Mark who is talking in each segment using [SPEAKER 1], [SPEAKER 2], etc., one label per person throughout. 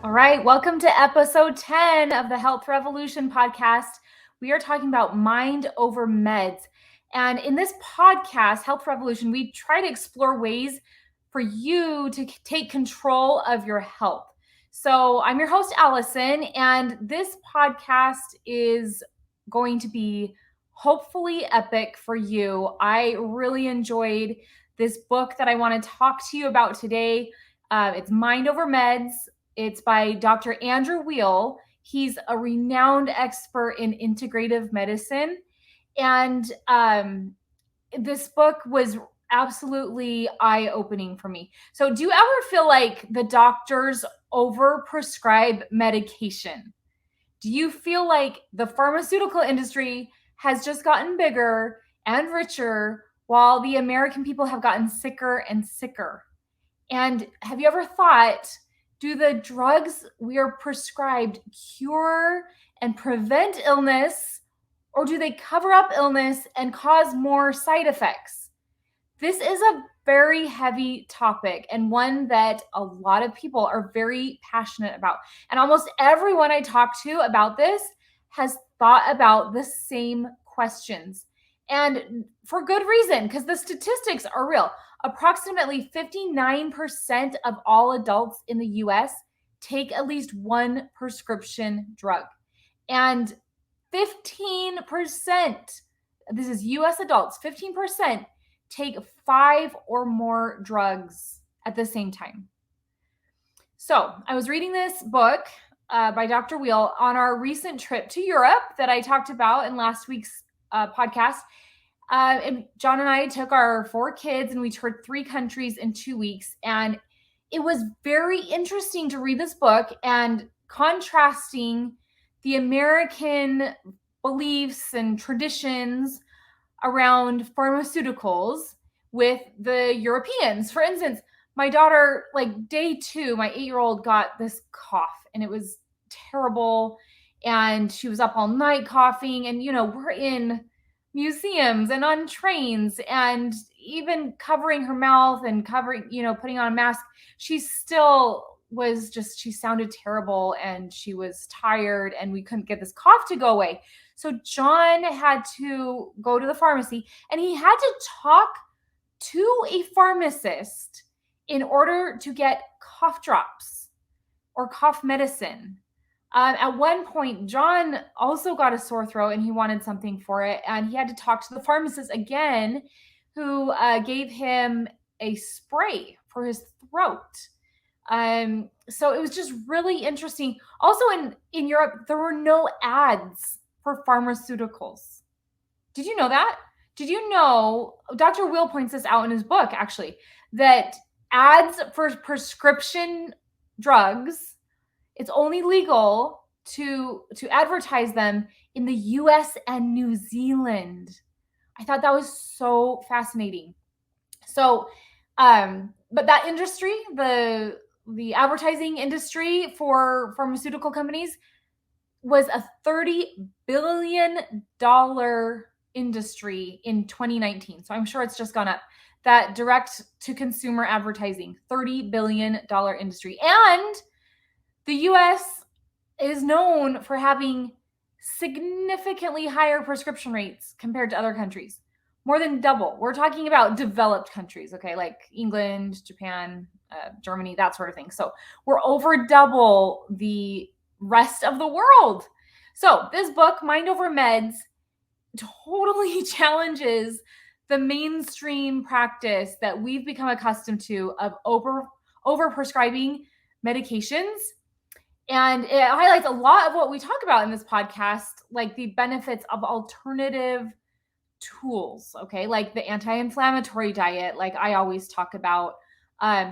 [SPEAKER 1] All right, welcome to episode 10 of the Health Revolution podcast. We are talking about mind over meds. And in this podcast, Health Revolution, we try to explore ways for you to take control of your health. So I'm your host, Alyson, and this podcast is going to be hopefully epic for you. I really enjoyed this book that I want to talk to you about today. It's Mind Over Meds. It's by Dr. Andrew Weil. He's a renowned expert in integrative medicine. And this book was absolutely eye-opening for me. So do you ever feel like the doctors overprescribe medication? Do you feel like the pharmaceutical industry has just gotten bigger and richer while the American people have gotten sicker and sicker? And have you ever thought, do the drugs we are prescribed cure and prevent illness, or do they cover up illness and cause more side effects? This is a very heavy topic and one that a lot of people are very passionate about. And almost everyone I talk to about this has thought about the same questions. And for good reason, because the statistics are real. Approximately 59% of all adults in the US take at least one prescription drug. And 15%, this is US adults, 15% take 5 or more drugs at the same time. So I was reading this book by Dr. Weil on our recent trip to Europe that I talked about in last week's podcast. And John and I took our 4 kids and we toured 3 countries in 2 weeks. And it was very interesting to read this book and contrasting the American beliefs and traditions around pharmaceuticals with the Europeans. For instance, my daughter, like day 2, my 8-year-old got this cough and it was terrible. And she was up all night coughing. And, we're in museums and on trains and even covering her mouth and putting on a mask. She still she sounded terrible and she was tired and we couldn't get this cough to go away. So John had to go to the pharmacy and he had to talk to a pharmacist in order to get cough drops or cough medicine. At one point, John also got a sore throat and he wanted something for it. And he had to talk to the pharmacist again, who gave him a spray for his throat. So it was just really interesting. Also in Europe, there were no ads for pharmaceuticals. Did you know that? Did you know, Dr. Weil points this out in his book, actually, that ads for prescription drugs, it's only legal to advertise them in the US and New Zealand. I thought that was so fascinating. So, but that industry, the advertising industry for pharmaceutical companies was a $30 billion industry in 2019. So I'm sure it's just gone up. That direct to consumer advertising, $30 billion industry. And the US is known for having significantly higher prescription rates compared to other countries, more than double. We're talking about developed countries, okay, like England, Japan, Germany, that sort of thing. So we're over double the rest of the world. So this book, Mind Over Meds, totally challenges the mainstream practice that we've become accustomed to of overprescribing medications. And it highlights a lot of what we talk about in this podcast, like the benefits of alternative tools, okay? Like the anti-inflammatory diet, like I always talk about,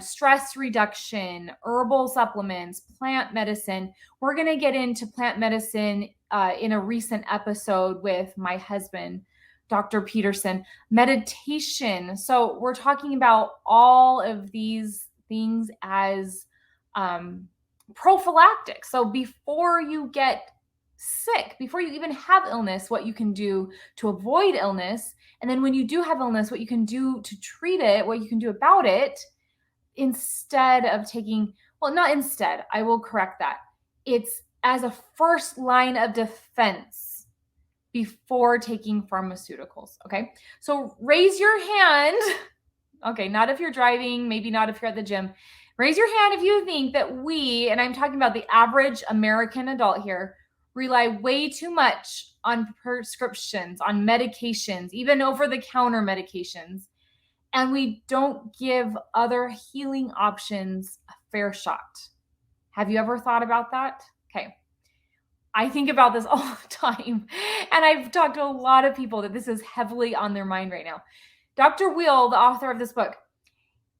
[SPEAKER 1] stress reduction, herbal supplements, plant medicine. We're going to get into plant medicine in a recent episode with my husband, Dr. Peterson. Meditation. So we're talking about all of these things as prophylactic. So before you get sick, before you even have illness, what you can do to avoid illness. And then when you do have illness, what you can do to treat it, what you can do about it, instead of taking Well, not instead. I will correct that. It's as a first line of defense before taking pharmaceuticals. Okay. So raise your hand. Okay. Not if you're driving, maybe not if you're at the gym. Raise your hand if you think that we, and I'm talking about the average American adult here, rely way too much on prescriptions, on medications, even over the counter medications, and we don't give other healing options a fair shot. Have you ever thought about that? Okay. I think about this all the time, and I've talked to a lot of people that this is heavily on their mind right now. Dr. Weil, the author of this book,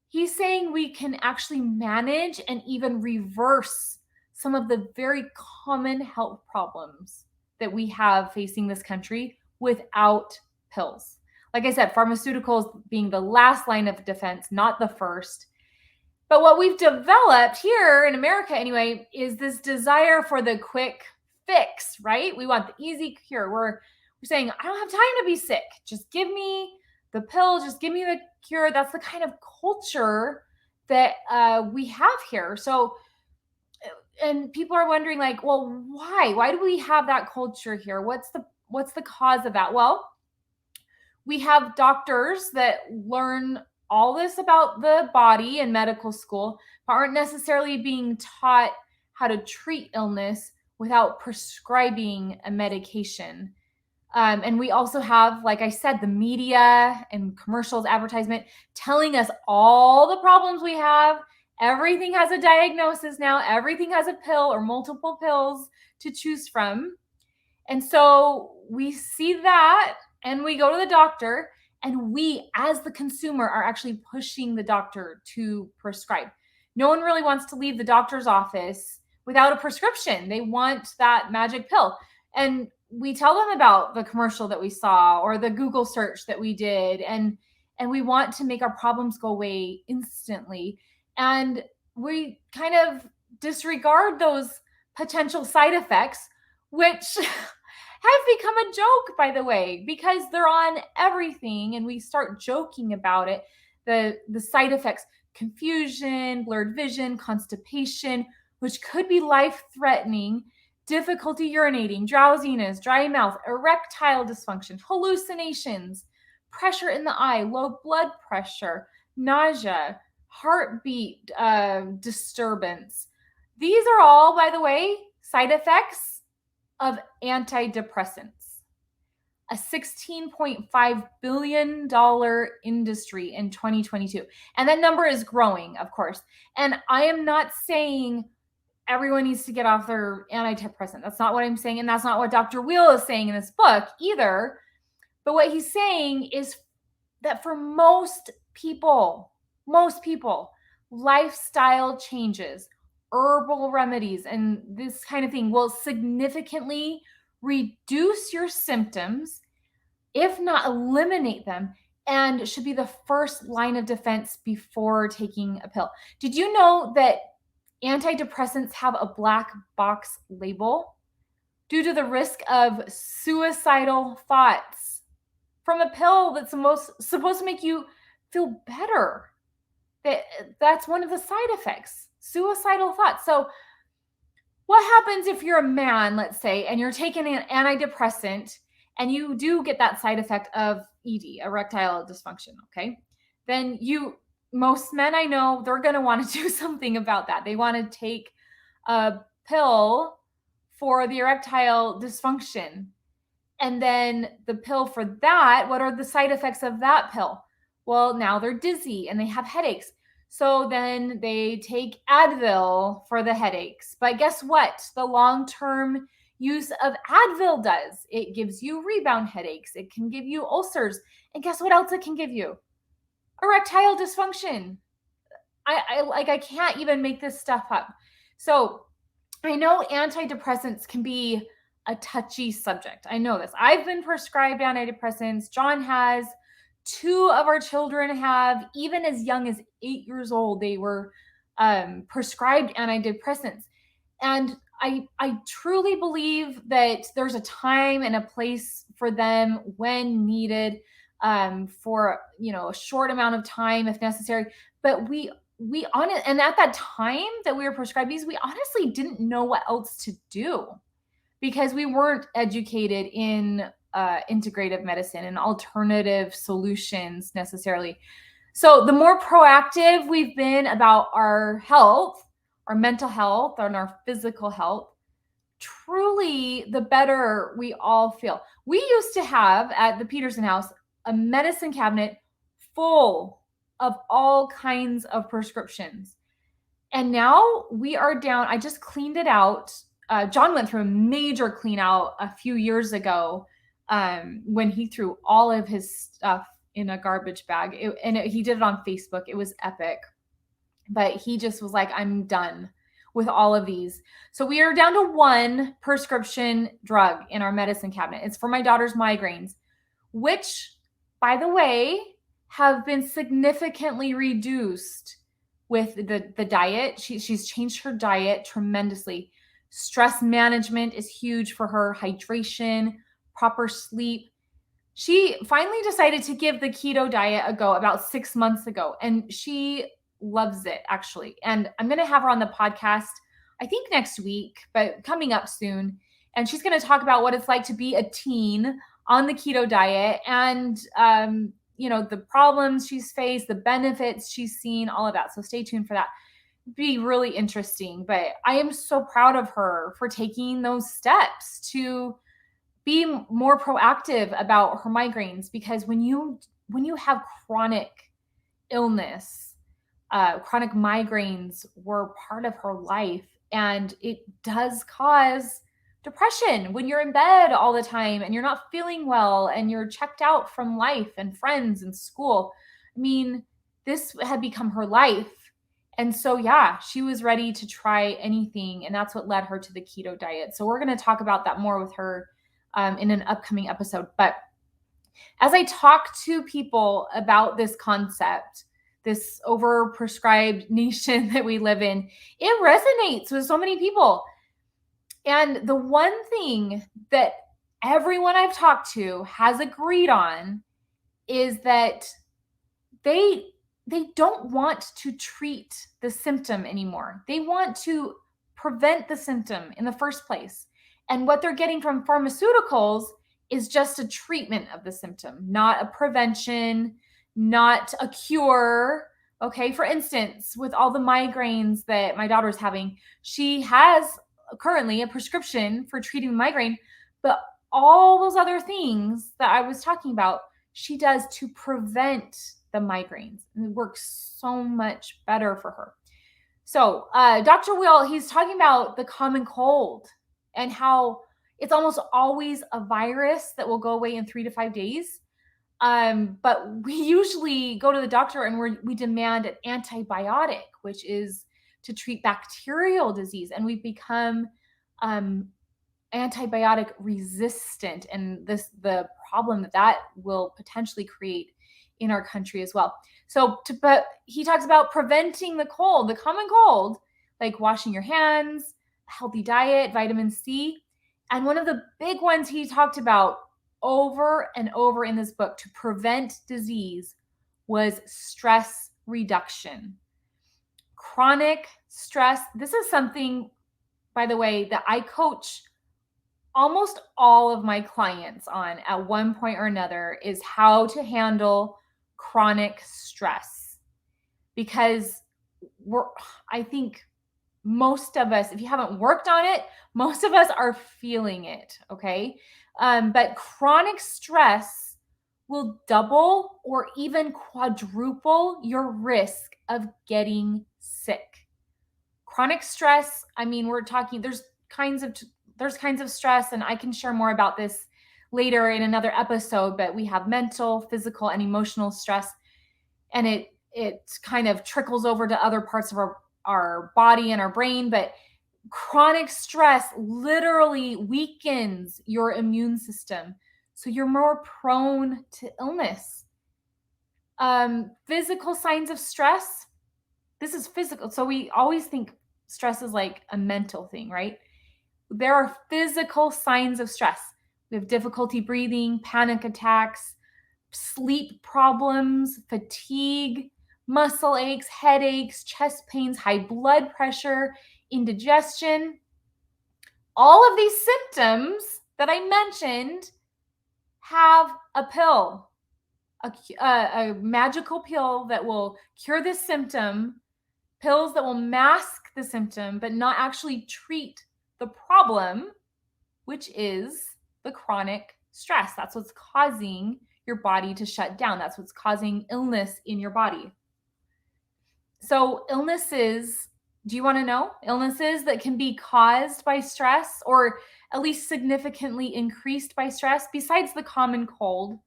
[SPEAKER 1] he's saying we can actually manage and even reverse some of the very common health problems that we have facing this country without pills. Like I said, pharmaceuticals being the last line of defense, not the first. But what we've developed here in America anyway is this desire for the quick fix, right? We want the easy cure. We're saying, I don't have time to be sick. Just give me the pill. Just give me the cure. That's the kind of culture that we have here. So, and people are wondering like, well, why? Why do we have that culture here? What's the cause of that? Well, we have doctors that learn all this about the body in medical school, but aren't necessarily being taught how to treat illness without prescribing a medication. And we also have, like I said, the media and commercials, advertisement telling us all the problems we have. Everything has a diagnosis now. Everything has a pill or multiple pills to choose from. And so we see that and we go to the doctor, and we, as the consumer, are actually pushing the doctor to prescribe. No one really wants to leave the doctor's office without a prescription. They want that magic pill. And we tell them about the commercial that we saw or the Google search that we did. And we want to make our problems go away instantly. And we kind of disregard those potential side effects, which have become a joke, by the way, because they're on everything and we start joking about it. The side effects, confusion, blurred vision, constipation, which could be life-threatening, difficulty urinating, drowsiness, dry mouth, erectile dysfunction, hallucinations, pressure in the eye, low blood pressure, nausea, heartbeat disturbance. These are all, by the way, side effects of antidepressants, a $16.5 billion industry in 2022. And that number is growing, of course. And I am not saying everyone needs to get off their antidepressant. That's not what I'm saying. And that's not what Dr. Weil is saying in this book either. But what he's saying is that for most people, lifestyle changes, herbal remedies, and this kind of thing will significantly reduce your symptoms, if not eliminate them, and should be the first line of defense before taking a pill. Did you know that antidepressants have a black box label due to the risk of suicidal thoughts from a pill that's supposed to make you feel better? That's one of the side effects, suicidal thoughts. So what happens if you're a man, let's say, and you're taking an antidepressant and you do get that side effect of ED, erectile dysfunction, okay? Then most men I know, they're going to want to do something about that. They want to take a pill for the erectile dysfunction. And then the pill for that, what are the side effects of that pill? Well, now they're dizzy and they have headaches. So then they take Advil for the headaches. But guess what? The long-term use of Advil does. It gives you rebound headaches. It can give you ulcers. And guess what else it can give you? Erectile dysfunction. I can't even make this stuff up. So I know antidepressants can be a touchy subject. I know this. I've been prescribed antidepressants. John has. 2 of our children have. Even as young as 8 years old, they were prescribed antidepressants. And I truly believe that there's a time and a place for them when needed, for a short amount of time if necessary. But we and at that time that we were prescribed these, we honestly didn't know what else to do because we weren't educated in integrative medicine and alternative solutions necessarily. So the more proactive we've been about our health, our mental health, and our physical health, truly the better we all feel. We used to have at the Peterson house a medicine cabinet full of all kinds of prescriptions. And now we are down. I just cleaned it out. John went through a major clean out a few years ago when he threw all of his stuff in a garbage bag. He did it on Facebook. It was epic. But he just was like, I'm done with all of these. So we are down to one prescription drug in our medicine cabinet. It's for my daughter's migraines, which, by the way, have been significantly reduced with the diet. She's changed her diet tremendously. Stress management is huge for her, hydration, proper sleep. She finally decided to give the keto diet a go about 6 months ago, and she loves it, actually. And I'm going to have her on the podcast, I think next week, but coming up soon. And she's going to talk about what it's like to be a teen on the keto diet and, the problems she's faced, the benefits she's seen, all of that. So stay tuned for that. Be really interesting. But I am so proud of her for taking those steps to be more proactive about her migraines, because when you have chronic illness, chronic migraines were part of her life, and it does cause depression when you're in bed all the time and you're not feeling well and you're checked out from life and friends and school. I mean, this had become her life. And so, yeah, she was ready to try anything. And that's what led her to the keto diet. So we're going to talk about that more with her in an upcoming episode. But as I talk to people about this concept, this overprescribed nation that we live in, it resonates with so many people. And the one thing that everyone I've talked to has agreed on is that they don't want to treat the symptom anymore. They want to prevent the symptom in the first place. And what they're getting from pharmaceuticals is just a treatment of the symptom, not a prevention, not a cure. Okay, for instance, with all the migraines that my daughter's having, she has currently a prescription for treating migraine, but all those other things that I was talking about, she does to prevent the migraines. And it works so much better for her. So Dr. Weil, he's talking about the common cold and how it's almost always a virus that will go away in 3 to 5 days. But we usually go to the doctor and we demand an antibiotic, which is to treat bacterial disease. And we've become antibiotic resistant, and the problem that will potentially create in our country as well. So, but he talks about preventing the cold, the common cold, like washing your hands, healthy diet, vitamin C. And one of the big ones he talked about over and over in this book to prevent disease was stress reduction. Chronic stress. This is something, by the way, that I coach almost all of my clients on at one point or another, is how to handle chronic stress. Because I think most of us, if you haven't worked on it, most of us are feeling it, okay? But chronic stress will double or even quadruple your risk of getting sick. Chronic stress, I mean, we're talking, there's kinds of stress, and I can share more about this later in another episode, but we have mental, physical, and emotional stress, and it kind of trickles over to other parts of our body and our brain. But chronic stress literally weakens your immune system, so you're more prone to illness. Physical signs of stress. This is physical. So we always think stress is like a mental thing, right? There are physical signs of stress. We have difficulty breathing, panic attacks, sleep problems, fatigue, muscle aches, headaches, chest pains, high blood pressure, indigestion. All of these symptoms that I mentioned have a pill, a magical pill that will cure this symptom, pills that will mask the symptom, but not actually treat the problem, which is the chronic stress. That's what's causing your body to shut down. That's what's causing illness in your body. So illnesses, do you want to know? Illnesses that can be caused by stress or at least significantly increased by stress, besides the common cold,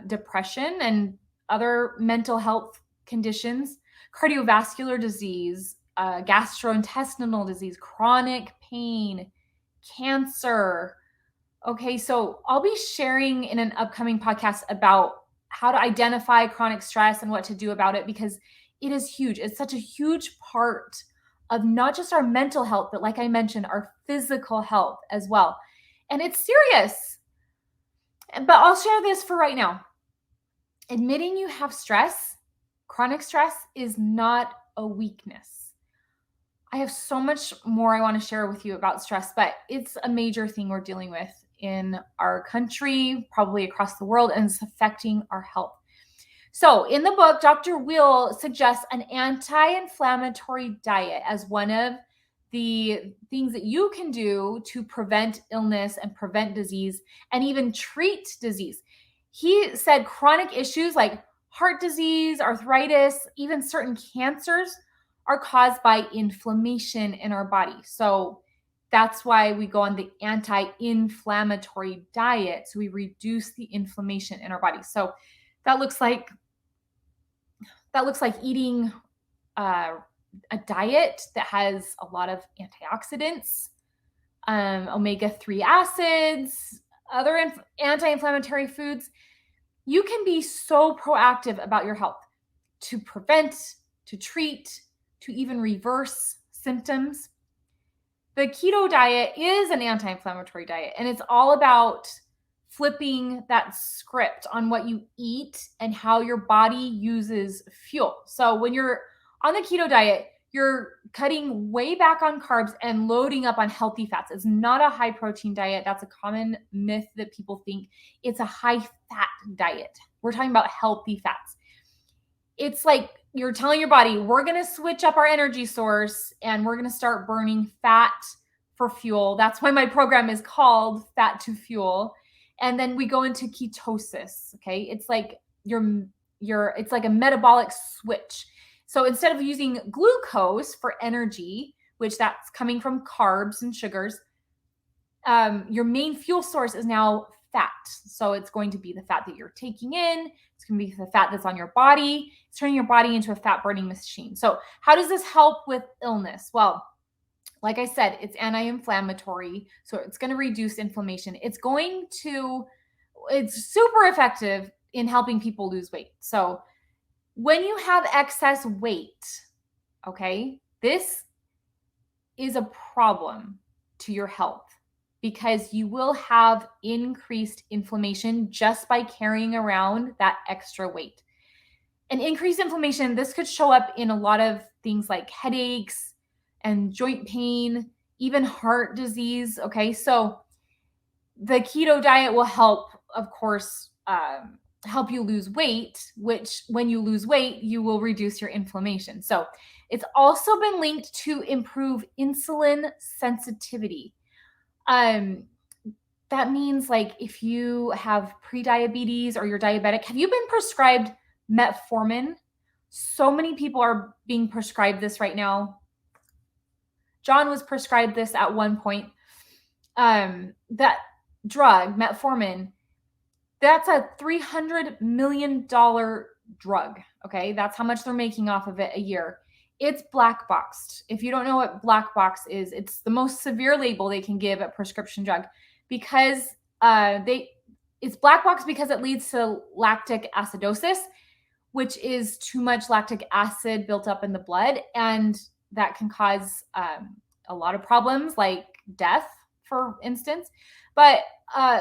[SPEAKER 1] depression and other mental health conditions, cardiovascular disease, gastrointestinal disease, chronic pain, cancer. Okay, so I'll be sharing in an upcoming podcast about how to identify chronic stress and what to do about it, because it is huge. It's such a huge part of not just our mental health, but like I mentioned, our physical health as well. And it's serious. But I'll share this for right now. Admitting you have stress, chronic stress, is not a weakness. I have so much more I want to share with you about stress, but it's a major thing we're dealing with in our country, probably across the world, and it's affecting our health. So in the book, Dr. Weil suggests an anti-inflammatory diet as one of the things that you can do to prevent illness and prevent disease and even treat disease. He said chronic issues like heart disease, arthritis, even certain cancers are caused by inflammation in our body. So that's why we go on the anti-inflammatory diet. So we reduce the inflammation in our body. So that looks like eating a diet that has a lot of antioxidants, omega-3 acids, other anti-inflammatory foods. You can be so proactive about your health to prevent, to treat, to even reverse symptoms. The keto diet is an anti-inflammatory diet, and it's all about flipping that script on what you eat and how your body uses fuel. So when you're on the keto diet, you're cutting way back on carbs and loading up on healthy fats. It's not a high protein diet. That's a common myth that people think. It's a high fat diet. We're talking about healthy fats. It's like you're telling your body, we're going to switch up our energy source and we're going to start burning fat for fuel. That's why my program is called Fat to Fuel. And then we go into ketosis. Okay. It's like it's like a metabolic switch. So instead of using glucose for energy, which that's coming from carbs and sugars, your main fuel source is now fat. So it's going to be the fat that you're taking in. It's going to be the fat that's on your body. It's turning your body into a fat burning machine. So how does this help with illness? Well, like I said, it's anti-inflammatory. So it's going to reduce inflammation. It's super effective in helping people lose weight. So when you have excess weight, okay, this is a problem to your health because you will have increased inflammation just by carrying around that extra weight. And increased inflammation, this could show up in a lot of things like headaches and joint pain, even heart disease. Okay, so the keto diet will help, of course, help you lose weight, which when you lose weight, you will reduce your inflammation. So it's also been linked to improve insulin sensitivity. That means like if you have prediabetes or you're diabetic, have you been prescribed Metformin? So many people are being prescribed this right now. John was prescribed this at one point. That drug, Metformin, that's a $300 million drug. Okay. That's how much they're making off of it a year. It's black boxed. If you don't know what black box is, it's the most severe label they can give a prescription drug because it's black box because it leads to lactic acidosis, which is too much lactic acid built up in the blood. And that can cause a lot of problems like death, for instance. But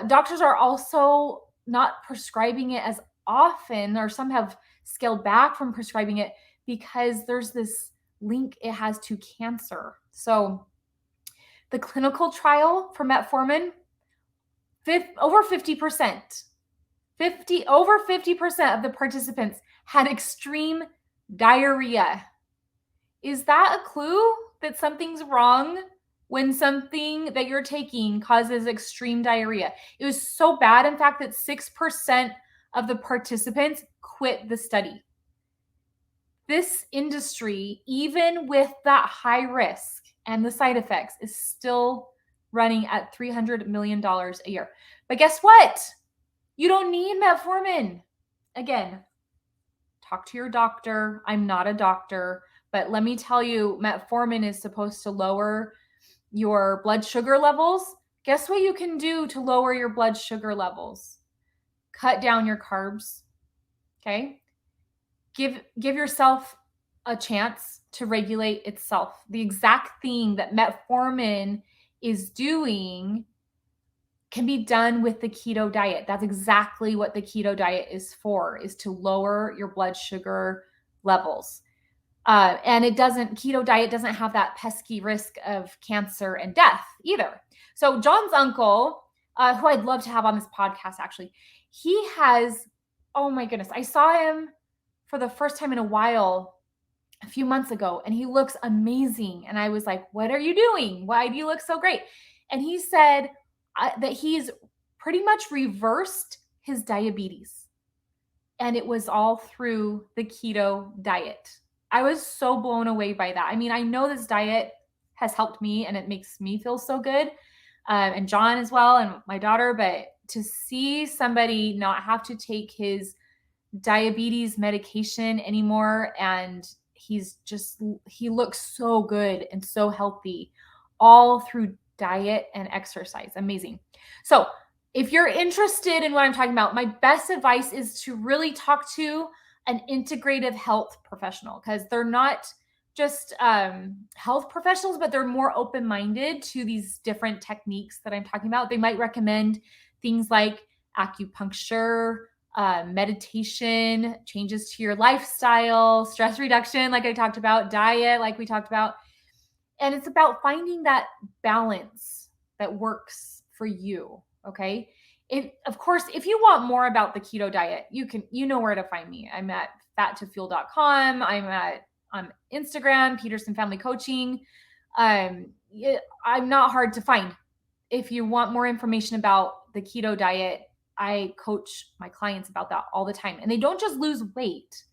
[SPEAKER 1] doctors are also not prescribing it as often, or some have scaled back from prescribing it because there's this link it has to cancer. So the clinical trial for metformin, over 50%, over 50% of the participants had extreme diarrhea. Is that a clue that something's wrong when something that you're taking causes extreme diarrhea? It was so bad, in fact, that 6% of the participants quit the study. This industry, even with that high risk and the side effects, is still running at $300 million a year. But guess what? You don't need metformin. Again, talk to your doctor. I'm not a doctor, but let me tell you, metformin is supposed to lower your blood sugar levels. Guess what you can do to lower your blood sugar levels? Cut down your carbs. Okay? Give yourself a chance to regulate itself. The exact thing that metformin is doing can be done with the keto diet. That's exactly what the keto diet is for, is to lower your blood sugar levels. And keto diet doesn't have that pesky risk of cancer and death either. So John's uncle, who I'd love to have on this podcast, actually, he has, oh my goodness, I saw him for the first time in a while a few months ago, and he looks amazing. And I was like, what are you doing? Why do you look so great? And he said that he's pretty much reversed his diabetes. And it was all through the keto diet. I was so blown away by that. I mean, I know this diet has helped me and it makes me feel so good. And John as well, and my daughter, but to see somebody not have to take his diabetes medication anymore, and he looks so good and so healthy, all through diet and exercise. Amazing. So if you're interested in what I'm talking about, my best advice is to really talk to an integrative health professional, because they're not just health professionals, but they're more open-minded to these different techniques that I'm talking about. They might recommend things like acupuncture, meditation, changes to your lifestyle, stress reduction, like I talked about, diet, like we talked about. And it's about finding that balance that works for you. Okay. Of course, if you want more about the keto diet, you know where to find me. I'm at fat2fuel.com. I'm on Instagram, Peterson Family Coaching. I'm not hard to find. If you want more information about the keto diet, I coach my clients about that all the time. And they don't just lose weight.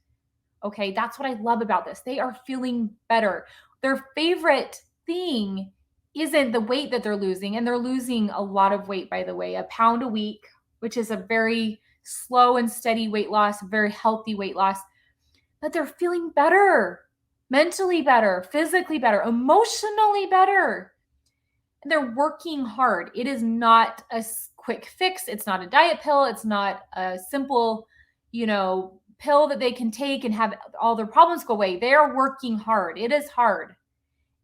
[SPEAKER 1] Okay. That's what I love about this. They are feeling better. Their favorite thing isn't the weight that they're losing. And they're losing a lot of weight, by the way, 1 pound a week, which is a very slow and steady weight loss, very healthy weight loss. But they're feeling better, mentally better, physically better, emotionally better. And they're working hard. It is not a quick fix. It's not a diet pill. It's not a simple, pill that they can take and have all their problems go away. They are working hard. It is hard,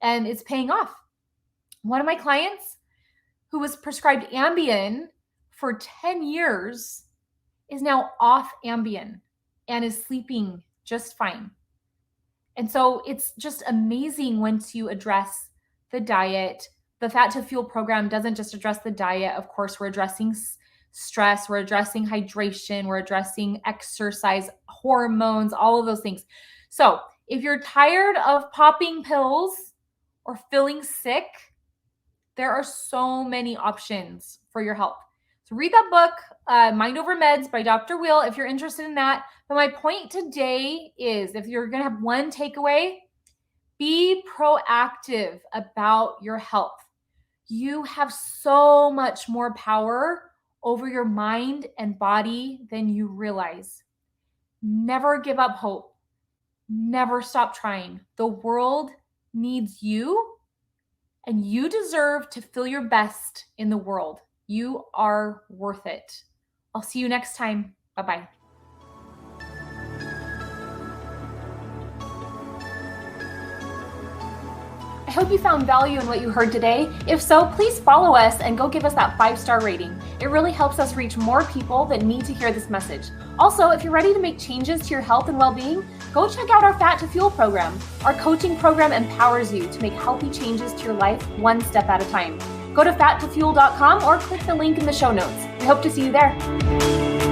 [SPEAKER 1] and it's paying off. One of my clients who was prescribed Ambien for 10 years is now off Ambien and is sleeping just fine. And so it's just amazing once you address the diet. The Fat to Fuel program doesn't just address the diet. Of course, we're addressing stress, we're addressing hydration, we're addressing exercise, hormones, all of those things. So if you're tired of popping pills or feeling sick, there are so many options for your health. So read that book, Mind Over Meds by Dr. Weil, if you're interested in that. But my point today is, if you're going to have one takeaway, be proactive about your health. You have so much more power over your mind and body than you realize. Never give up hope. Never stop trying. The world needs you, and you deserve to feel your best in the world. You are worth it. I'll see you next time. Bye-bye. I hope you found value in what you heard today. If so, please follow us and go give us that 5-star rating. It really helps us reach more people that need to hear this message. Also, if you're ready to make changes to your health and well-being, go check out our Fat to Fuel program. Our coaching program empowers you to make healthy changes to your life one step at a time. Go to fattofuel.com or click the link in the show notes. We hope to see you there.